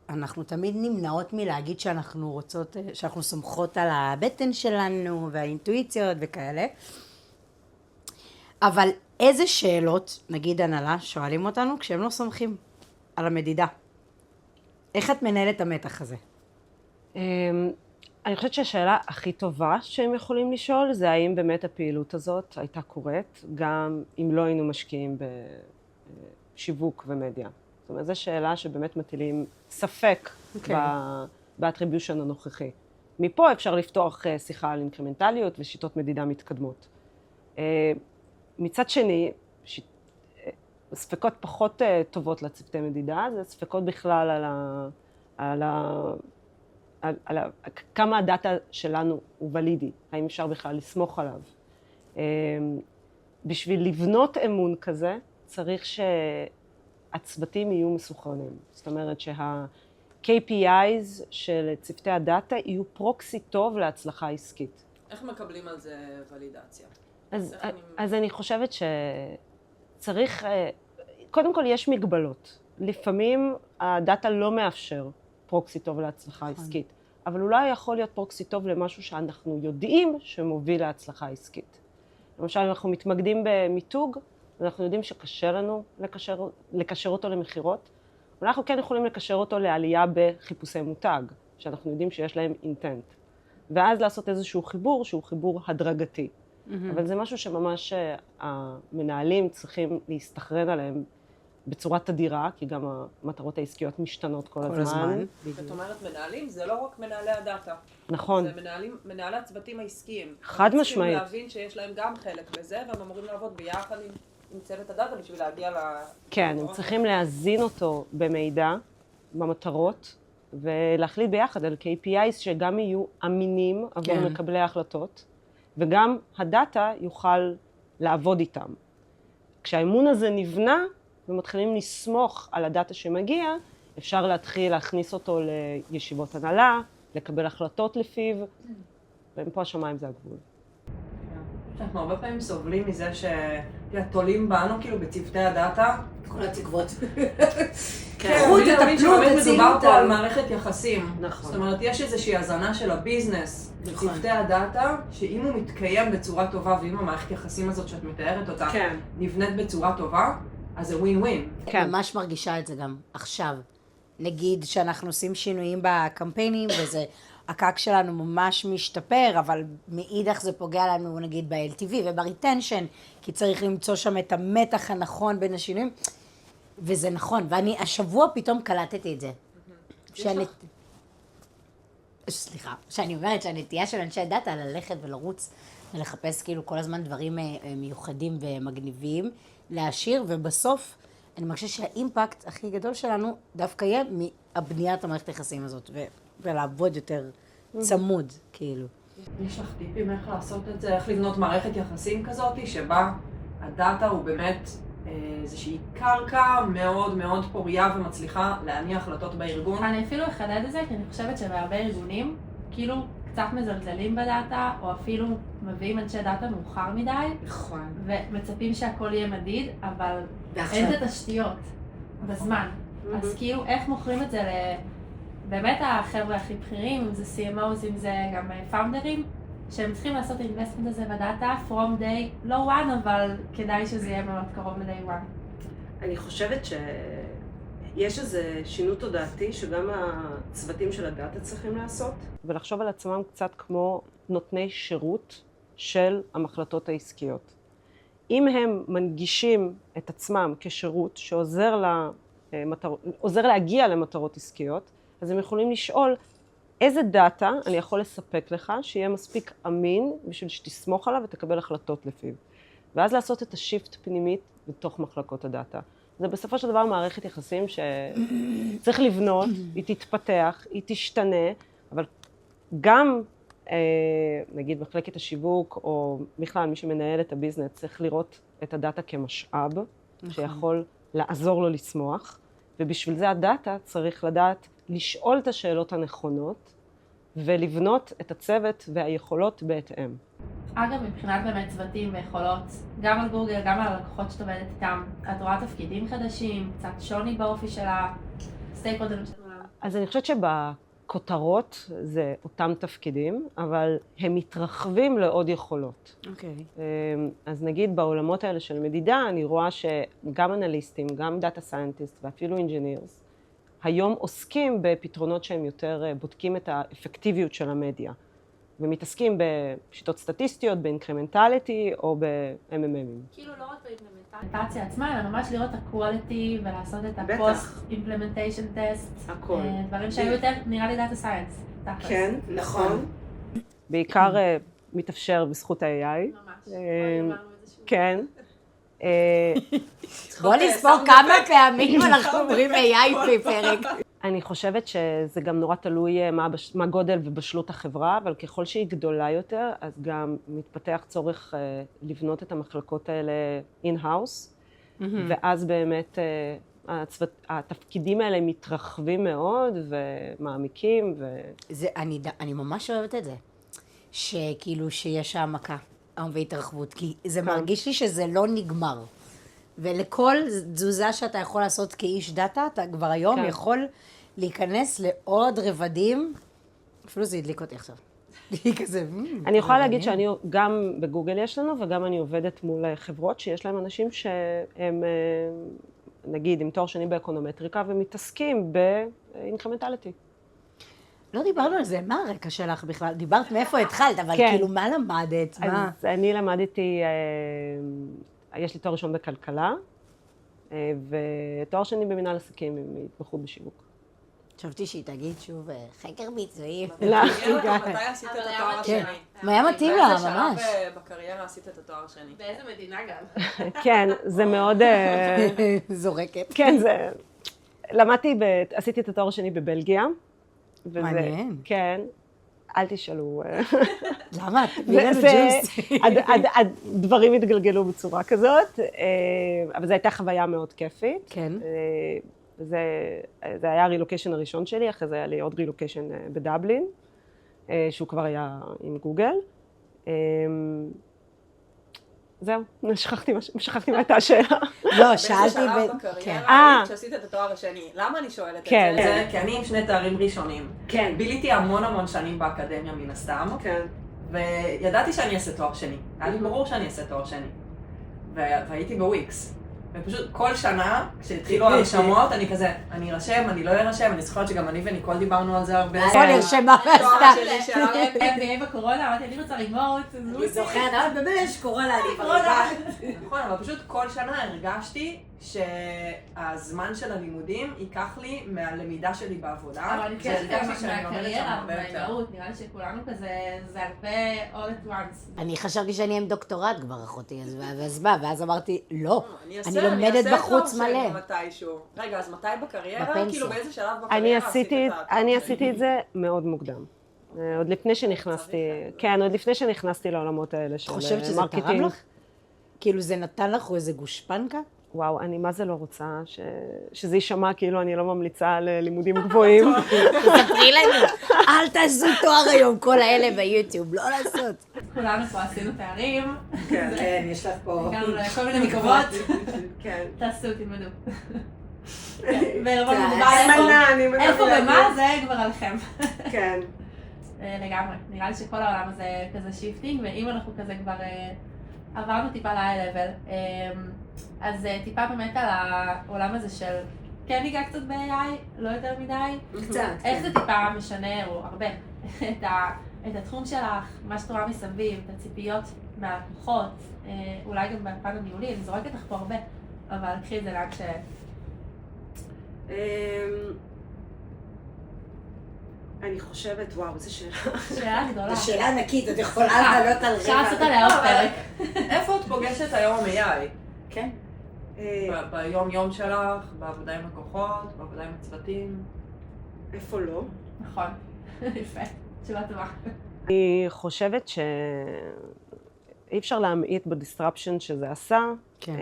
אנחנו תמיד נמנעות מלהגיד שאנחנו רוצות, שאנחנו סומכות על הבטן שלנו והאינטואיציות וכאלה. אבל איזה שאלות, נגיד הנהלה, שואלים אותנו כשהם לא סומכים על המדידה? איך את מנהלת המתח הזה? אני חושבת שהשאלה הכי טובה שהם יכולים לשאול זה האם באמת הפעילות הזאת הייתה קורית, גם אם לא היינו משקיעים בשיווק ומדיה. זאת אומרת, זו שאלה שבאמת מטילים ספק באטריביושן הנוכחי. מפה אפשר לפתוח שיחה על אינקרמנטליות ושיטות מדידה מתקדמות. מצד שני, ספקות פחות טובות לצוותי מדידה, זה ספקות בכלל על כמה הדאטה שלנו הוא ולידי, האם אפשר בכלל לסמוך עליו. בשביל לבנות אמון כזה, צריך שהצוותים יהיו מסוכרנים. זאת אומרת שה-KPIs של צוותי הדאטה יהיו פרוקסי טוב להצלחה עסקית. איך מקבלים על זה ולידציה? אז אני חושבת שצריך, קודם כל יש מגבלות. לפעמים הדאטה לא מאפשר פרוקסי טוב להצלחה עסקית, אבל אולי יכול להיות פרוקסי טוב למשהו שאנחנו יודעים שמוביל להצלחה עסקית. למשל, אנחנו מתמקדים במיתוג, ואנחנו יודעים שקשה לנו לקשר אותו למחירות, אבל אנחנו כן יכולים לקשר אותו לעלייה בחיפושי מותג, שאנחנו יודעים שיש להם אינטנט. ואז לעשות איזשהו חיבור שהוא חיבור הדרגתי. אבל זה משהו שממש המנהלים צריכים להסתכרן עליהם בצורה תדירה, כי גם המטרות העסקיות משתנות כל הזמן. את אומרת מנהלים, זה לא רק מנהלי הדאטה. נכון. זה מנהלי הצוותים העסקיים. חד משמעית. צריכים להבין שיש להם גם חלק בזה, והם אמורים לעבוד ביחד עם צוות הדאטה בשביל להגיע כן, הם צריכים להזין אותו במידע, במטרות, ולהחליט ביחד על KPIs שגם יהיו אמינים עבור מקבלי ההחלטות, וגם הדאטה יוכל לעבוד איתם. כשהאמון הזה נבנה, ומתחילים לסמוך על הדאטה שמגיע, אפשר להתחיל להכניס אותו לישיבות הנהלה, לקבל החלטות לפיו, ומפה השמיים זה הגבול. אנחנו הרבה פעמים סובלים מזה שתולים בנו כאילו בצוותי הדאטה. כל התקוות. כן, מדובר פה על מערכת יחסים. זאת אומרת, יש איזושהי הזנה של הביזנס בצוותי הדאטה, שאם הוא מתקיים בצורה טובה, ואם המערכת יחסים הזאת שאת מתארת אותה נבנית בצורה טובה, אז זה ווין ווין. כן. ממש מרגישה את זה גם עכשיו. נגיד שאנחנו עושים שינויים בקמפיינים, וזה, הקאק שלנו ממש משתפר, אבל מאידך זה פוגע לנו נגיד ב-LTV ובריטנשן, כי צריך למצוא שם את המתח הנכון בין השינויים, וזה נכון. ואני השבוע פתאום קלטתי את זה. שאני אומרת שהנטייה של אנשי דאטה ללכת ולרוץ ולחפש כאילו כל הזמן דברים מיוחדים ומגניבים, להשאיר, ובסוף אני מרגישה שהאימפקט הכי גדול שלנו דווקא יהיה מהבניית המערכת היחסים הזאת, ולעבוד יותר צמוד, כאילו. יש לך טיפים איך לעשות את זה, איך לבנות מערכת יחסים כזאת, שבה הדאטה הוא באמת איזושהי קרקע מאוד מאוד פוריה ומצליחה להניע החלטות בארגון? אני אפילו אחדד את זה, כי אני חושבת שבהרבה ארגונים, כאילו קצת מזלזלים בדאטה, או אפילו מביאים אנשי דאטה מאוחר מדי. נכון. ומצפים שהכל יהיה מדיד, אבל אין את התשתיות בזמן. אז כאילו, איך מוכרים את זה באמת החבר'ה הכי בכירים, אם זה CMOs, אם זה גם פאונדרים, שהם צריכים לעשות אינבסטמנט הזה בדאטה from day, לא one, אבל כדאי שזה יהיה מאוד קרוב ל-day one. אני חושבת שיש איזה שינוי תודעתי שגם הצוותים של הדאטה צריכים לעשות, ולחשוב על עצמם קצת כמו נותני שירות של המחלטות העסקיות. אם הם מנגישים את עצמם כשירות שעוזר להגיע למטרות עסקיות, אז הם יכולים לשאול איזה דאטה אני יכול לספק לך שיהיה מספיק אמין בשביל שתסמוך עליו ותקבל החלטות לפיו. ואז לעשות את השיפט פנימית בתוך מחלקות הדאטה. זה בסופו של דבר מערכת יחסים שצריך לבנות, היא תתפתח, היא תשתנה, אבל גם נגיד מחלקת השיווק או בכלל מי שמנהל את הביזנס צריך לראות את הדאטה כמשאב שיכול לעזור לו לצמוח, ובשביל זה הדאטה צריך לדעת לשאול את השאלות הנכונות ולבנות את הצוות והיכולות בהתאם. אגב, מבחינת באמת צוותים ויכולות, גם על גוגל, גם על הלקוחות שאת עובדת איתם, את רואה תפקידים חדשים, קצת שוני באופי של הסטייקהולדרים שלנו? אז אני חושבת שבכותרות זה אותם תפקידים, אבל הם מתרחבים לעוד יכולות. אוקיי. אז נגיד בעולמות האלה של מדידה, אני רואה שגם אנליסטים, גם דאטה סיינטיסט ואפילו אינג'ינירס, היום עוסקים בפתרונות שהם יותר בודקים את האפקטיביות של המדיה, ומתעסקים בשיטות סטטיסטיות, באינקרמנטליטי או ב-MMMים. כאילו לא רק באימפלמנטציה עצמה, אלא ממש לראות את הקואליטי ולעשות את הפוסט אימפלמנטיישן טסט. הכל. דברים שהיו יותר, נראה לי דאטה סיינס. כן, נכון. בעיקר מתאפשר בזכות ה-AI. ממש. כן. בוא נספור כמה פעמים אנחנו אומרים AI בפרק. אני חושבת שזה גם נורא תלוי מה גודל ובשלות החברה, אבל ככל שהיא גדולה יותר, אז גם מתפתח צורך לבנות את המחלקות האלה in-house, ואז באמת התפקידים האלה מתרחבים מאוד ומעמיקים. אני ממש אוהבת את זה, שכאילו שיש העמקה והתרחבות, כי זה מרגיש לי שזה לא נגמר. ולכל תזוזה שאתה יכול לעשות כאיש דאטה, אתה כבר היום יכול להיכנס לעוד רבדים, אפילו זה הדליק אותי עכשיו. כזה, אני יכולה להגיד שאני גם בגוגל יש לנו, וגם אני עובדת מול חברות שיש להם אנשים שהם, נגיד, עם תואר שני באקונומטריקה, ומתעסקים באינקרמנטליטי. לא דיברנו על זה, מה הרקע שלך בכלל? דיברת מאיפה התחלת, אבל כאילו מה למדת? אז אני למדתי, יש לי תואר ראשון בכלכלה, ותואר שני במנהל עסקים עם התמחות בשיווק. חשבתי שהיא תגיד שוב חקר ביצועי. לא. מתי עשית את התואר השני? מה היה מתאים לה, ממש. באיזה שלב בקריירה עשית את התואר השני? באיזה מדינה גם? כן, זה מאוד... זורקת. כן, זה... למדתי, עשיתי את התואר השני בבלגיה. מעניין. כן, אל תשאלו. למה? תביא לנו ג'וס. הדברים התגלגלו בצורה כזאת, אבל זו הייתה חוויה מאוד כיפית. כן. זה היה הרילוקיישן הראשון שלי, אחרי זה היה לי עוד רילוקיישן בדבלין, שהוא כבר היה עם גוגל. זהו, שכחתי מה הייתה השאלה. לא, שאלתי... באיזה שלב בקריירה, כשעשית את התואר השני, למה אני שואלת את זה? כי אני עם 2 תארים ראשונים. כן. ביליתי המון שנים באקדמיה מן הסתם. כן. וידעתי שאני אעשה תואר שני. היה לי ברור שאני אעשה תואר שני. והייתי בוויקס. ופשוט כל שנה, כשהתחילו הרשמות, אני כזה, אני ארשם, אני לא ארשם, אני זוכרת שגם אני וניקול דיברנו על זה הרבה. הכל נרשמה ועשתה. MBA בקורונה, אמרתי, אני רוצה רימוט. אני זוכרת, אבל באמת יש קורונה, אני קורונה. נכון, אבל פשוט כל שנה הרגשתי שהזמן של הלימודים ייקח לי מהלמידה שלי בעבודה. אבל אני חושבת מהקריירה, מהאימהות, נראה לי שכולנו כזה, זה הרבה all at once. אני חשבתי שאני עם דוקטורט כבר, אחותי, אז מה, ואז אמרתי, לא, אני לומדת בחוץ מלא. רגע, אז מתי בקריירה? בפנסיה. כאילו באיזה שלב בקריירה אני עשיתי את זה מאוד מוקדם. עוד לפני שנכנסתי, כן, עוד לפני שנכנסתי לעולמות האלה של את חושבת שזה תרם לך? כאילו זה נתן לך איזה גושפנקה? וואו, אני מה זה לא רוצה שזה יישמע כאילו אני לא ממליצה על לימודים גבוהים. תספרי לנו, אל תעשו תואר היום, כל האלה ביוטיוב, לא לעשות. כולנו פה עשינו תארים. כן, יש לך פה... הגענו לכל מיני מקומות. כן. תעשו, תלמדו. איפה ומה זה כבר עליכם. כן. לגמרי. נראה לי שכל העולם הזה כזה שיפטינג, ואם אנחנו כזה כבר עברנו טיפה ל-high-level, אז טיפה באמת על העולם הזה של כן ניגע קצת ב-AI, לא יותר מדי. קצת. איך זה טיפה משנה, או הרבה, את התחום שלך, מה שאת רואה מסביב, את הציפיות מהלקוחות, אולי גם בפן הניהולי, אני זורקת לך פה הרבה, אבל קחי את זה לאן ש... אני חושבת, וואו, איזה שאלה. שאלה גדולה. זו שאלה ענקית, את יכולה לעלות על אפשר לעשות עליה עוד פרק. איפה את פוגשת היום AI? כן. ביום-יום שלך, בעבודה עם לקוחות, בעבודה עם הצוותים? איפה לא? נכון. יפה. תשובה טובה. אני חושבת שאי אפשר להמעיט בדיסטרפשן שזה עשה. כן.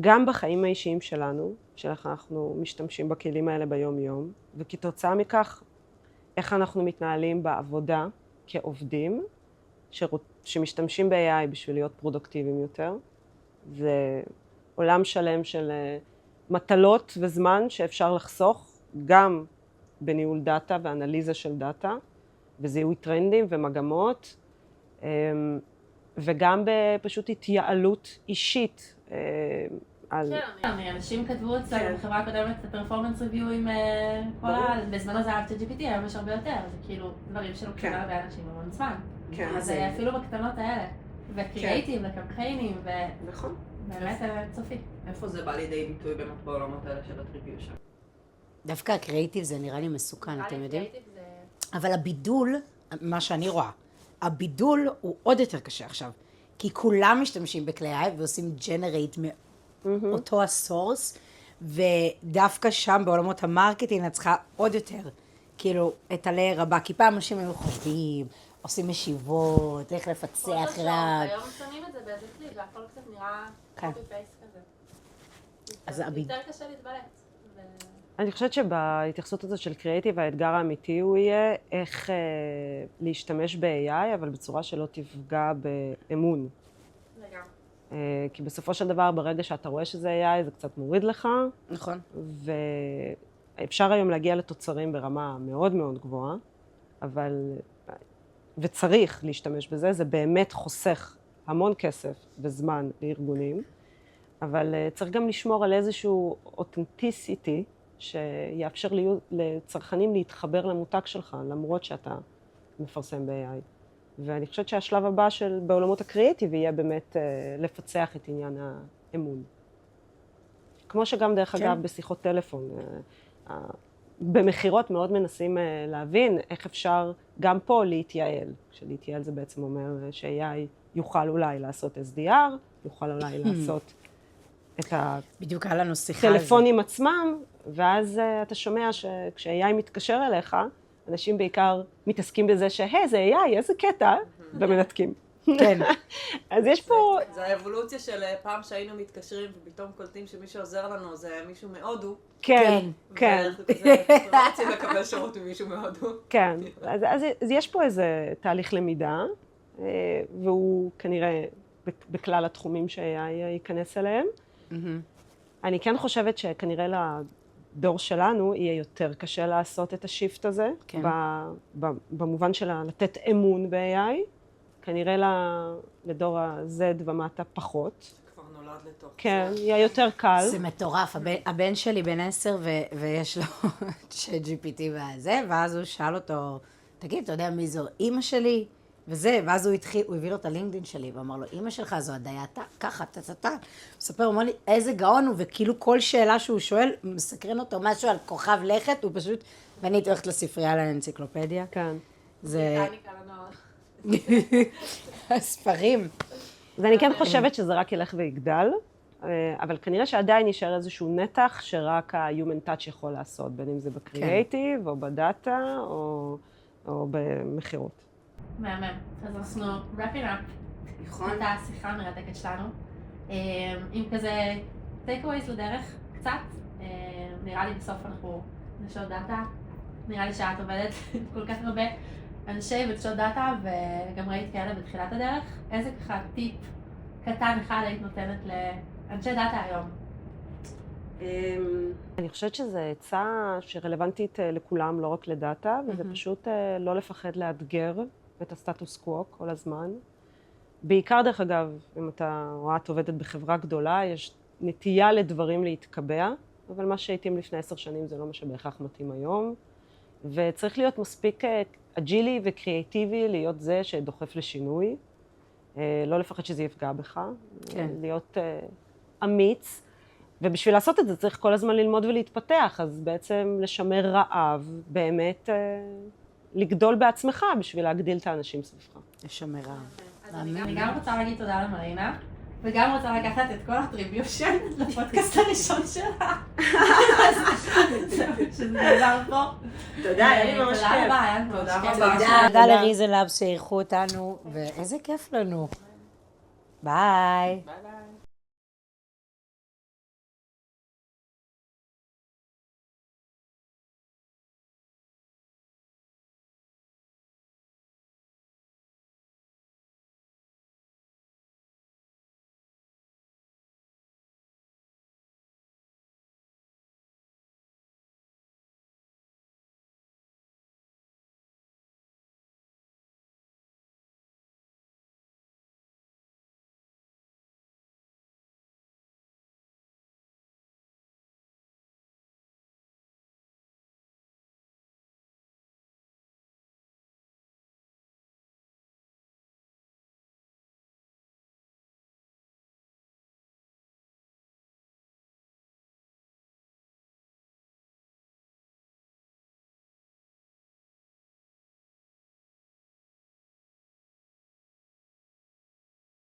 גם בחיים האישיים שלנו, שאיך אנחנו משתמשים בכלים האלה ביום-יום, וכתוצאה מכך, איך אנחנו מתנהלים בעבודה כעובדים, שמשתמשים ב-AI בשביל להיות פרודוקטיביים יותר. זה עולם שלם של מטלות וזמן שאפשר לחסוך, גם בניהול דאטה ואנליזה של דאטה, וזיהוי טרנדים ומגמות, וגם בפשוט התייעלות אישית. על... כן, אנשים כתבו אצלנו בחברה הקודמת את הפרפורמנס ריוויו עם כל בזמנו זה היה ChatGPT, היום יש הרבה יותר, זה כאילו דברים שלוקחים הרבה אנשים המון זמן. אז אפילו בקטנות האלה, וקריאייטיב, לקמפיינים, ובאמת צופי. איפה זה בא לידי ביטוי באמת בעולמות האלה של הטריוויו שם? דווקא הקריאיטיב זה נראה לי מסוכן, אתם יודעים? אבל הבידול, מה שאני רואה, הבידול הוא עוד יותר קשה עכשיו. כי כולם משתמשים בכלי AI ועושים ג'נרייט מאותו הסורס, ודווקא שם בעולמות המרקטינג את צריכה עוד יותר, כאילו, את הלייר הבא, כי פעם אנשים היו חושבים, עושים ישיבות, איך לפצח רק. היום שמים את זה באיזה כלי, והכל קצת נראה קופי פייסט כזה. אז יותר קשה להתבלט. אני חושבת שבהתייחסות הזאת של קריאיטיב, האתגר האמיתי הוא יהיה איך להשתמש ב-AI, אבל בצורה שלא תפגע באמון. כי בסופו של דבר, ברגע שאתה רואה שזה AI, זה קצת מוריד לך. נכון. ואפשר היום להגיע לתוצרים ברמה מאוד מאוד גבוהה, וצריך להשתמש בזה, זה באמת חוסך המון כסף וזמן לארגונים, אבל צריך גם לשמור על איזשהו אותנטיסיטי, שיאפשר לצרכנים להתחבר למותג שלך, למרות שאתה מפרסם ב-AI. ואני חושבת שהשלב הבא בעולמות הקריאיטיב יהיה באמת לפצח את עניין האמון. כמו שגם דרך אגב בשיחות טלפון, במחירות מאוד מנסים להבין איך אפשר גם פה להתייעל. שלהתייעל זה בעצם אומר ש-AI יוכל אולי לעשות SDR, יוכל אולי לעשות את בדיוק היה לנו שיחה על זה. הטלפונים עצמם, ואז אתה שומע שכש-AI מתקשר אליך, אנשים בעיקר מתעסקים בזה זה AI, איזה קטע, ומנתקים. כן. אז יש פה... זה האבולוציה של פעם שהיינו מתקשרים ופתאום קולטים שמי שעוזר לנו זה מישהו מהודו. כן, כן. ואנחנו לא רוצים לקבל שירות ממישהו מהודו. כן, אז יש פה איזה תהליך למידה, והוא כנראה בכלל התחומים שה-AI ייכנס אליהם. אני כן חושבת שכנראה לדור שלנו יהיה יותר קשה לעשות את השיפט הזה, במובן של לתת אמון ב-AI, כנראה לדור ה-Z ומטה פחות. כבר נולד לתוך זה. כן, יהיה יותר קל. זה מטורף, הבן שלי בן 10 ויש לו ChatGPT והזה, ואז הוא שאל אותו, תגיד, אתה יודע מי זו אמא שלי? וזה, ואז הוא הביא לו את הלינקדין שלי, ואמר לו, אמא שלך זו הדייתה, ככה, הוא מספר, הוא אומר לי, איזה גאון הוא, וכאילו כל שאלה שהוא שואל, מסקרן אותו משהו על כוכב לכת, הוא פשוט, ואני הייתי הולכת לספרייה לאנציקלופדיה. כן. זה... הספרים. אז אני כן חושבת שזה רק ילך ויגדל, אבל כנראה שעדיין יישאר איזשהו נתח שרק ה-human touch יכול לעשות, בין אם זה בקריאייטיב, או בדאטה, או במחירות. מהמם. אז אנחנו wrapping up. נכון. את השיחה המרתקת שלנו. עם כזה takeaways לדרך, קצת. נראה לי בסוף אנחנו נשות דאטה. נראה לי שאת עובדת כל כך הרבה אנשי ונשות דאטה, וגם ראית כאלה בתחילת הדרך. איזה ככה טיפ קטן אחד היית נותנת לאנשי דאטה היום? אני חושבת שזו עצה שרלוונטית לכולם, לא רק לדאטה, וזה פשוט לא לפחד לאתגר את הסטטוס קוו כל הזמן. בעיקר דרך אגב, אם אתה רואה את עובדת בחברה גדולה, יש נטייה לדברים להתקבע, אבל מה שהתאים לפני 10 שנים זה לא מה שבהכרח מתאים היום. וצריך להיות מספיק אג'ילי וקריאטיבי, להיות זה שדוחף לשינוי. לא לפחד שזה יפגע בך, להיות אמיץ. ובשביל לעשות את זה צריך כל הזמן ללמוד ולהתפתח, אז בעצם לשמר רעב, באמת לגדול בעצמך בשביל להגדיל את האנשים סביבך. לשמר רעב. אז אני גם רוצה להגיד תודה למרינה, וגם רוצה לקחת את כל הטריביושן לפודקאסט הראשון שלה. שזה נהדר פה. תודה, היה לי ממש כיף. תודה רבה, היה ממש כיף. תודה לריזן לאבס שאירחו אותנו, ואיזה כיף לנו. ביי. ביי ביי.